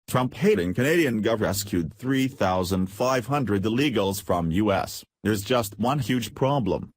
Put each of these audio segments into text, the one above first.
Trump-hating Canadian gov rescued 3,500 illegals from U.S. There's just one huge problem.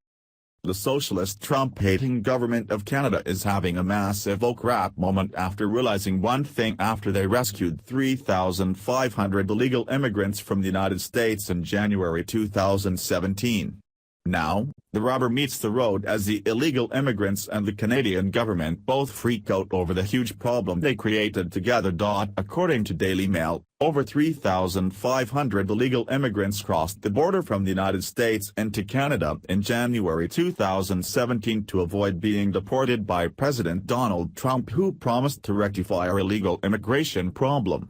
The socialist Trump-hating government of Canada is having a massive oh crap moment after realizing one thing after they rescued 3,500 illegal immigrants from the United States in January 2017. Now, the rubber meets the road as the illegal immigrants and the Canadian government both freak out over the huge problem they created together. According to Daily Mail, over 3,500 illegal immigrants crossed the border from the United States into Canada in January 2017 to avoid being deported by President Donald Trump, who promised to rectify our illegal immigration problem.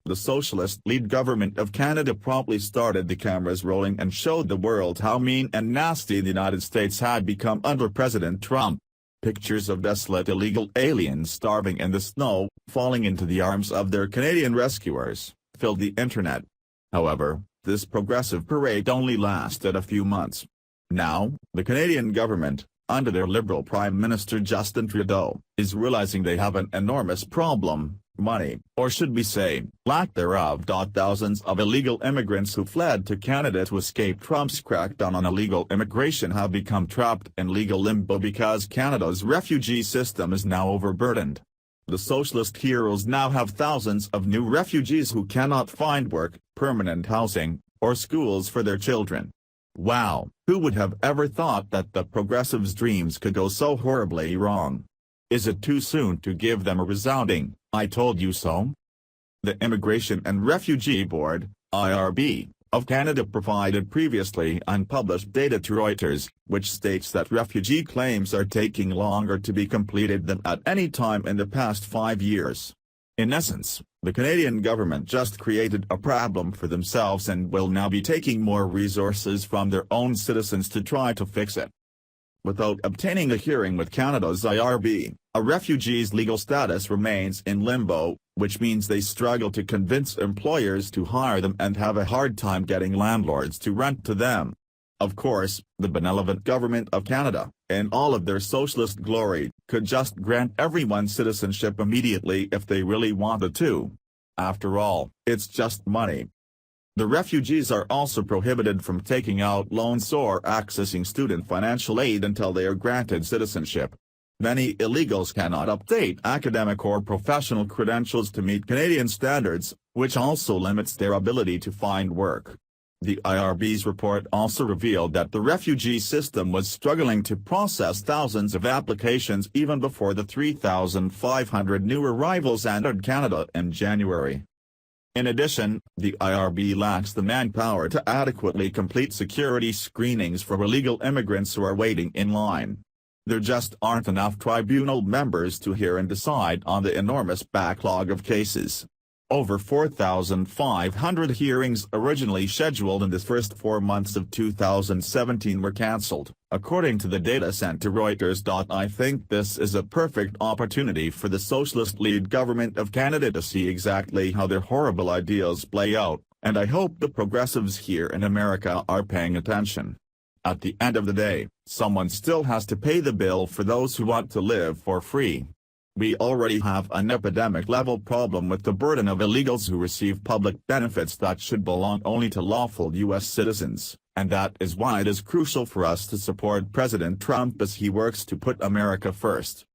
The socialist-led government of Canada promptly started the cameras rolling and showed the world how mean and nasty the United States had become under President Trump. Pictures of desolate illegal aliens starving in the snow, falling into the arms of their Canadian rescuers, filled the internet. However, this progressive parade only lasted a few months. Now, the Canadian government, under their Liberal Prime Minister Justin Trudeau, is realizing they have an enormous problem. Money, or should we say, lack thereof. Thousands of illegal immigrants who fled to Canada to escape Trump's crackdown on illegal immigration have become trapped in legal limbo because Canada's refugee system is now overburdened. The socialist heroes now have thousands of new refugees who cannot find work, permanent housing, or schools for their children. Wow, who would have ever thought that the progressives' dreams could go so horribly wrong? Is it too soon to give them a resounding "I told you so"? The Immigration and Refugee Board, IRB, of Canada provided previously unpublished data to Reuters, which states that refugee claims are taking longer to be completed than at any time in the past 5 years. In essence, the Canadian government just created a problem for themselves and will now be taking more resources from their own citizens to try to fix it. Without obtaining a hearing with Canada's IRB, a refugee's legal status remains in limbo, which means they struggle to convince employers to hire them and have a hard time getting landlords to rent to them. Of course, the benevolent government of Canada, in all of their socialist glory, could just grant everyone citizenship immediately if they really wanted to. After all, it's just money. The refugees are also prohibited from taking out loans or accessing student financial aid until they are granted citizenship. Many illegals cannot update academic or professional credentials to meet Canadian standards, which also limits their ability to find work. The IRB's report also revealed that the refugee system was struggling to process thousands of applications even before the 3,500 new arrivals entered Canada in January. In addition, the IRB lacks the manpower to adequately complete security screenings for illegal immigrants who are waiting in line. There just aren't enough tribunal members to hear and decide on the enormous backlog of cases. Over 4,500 hearings originally scheduled in the first 4 months of 2017 were cancelled, according to the data sent to Reuters. I think this is a perfect opportunity for the socialist-led government of Canada to see exactly how their horrible ideals play out, and I hope the progressives here in America are paying attention. At the end of the day, someone still has to pay the bill for those who want to live for free. We already have an epidemic-level problem with the burden of illegals who receive public benefits that should belong only to lawful U.S. citizens, and that is why it is crucial for us to support President Trump as he works to put America first.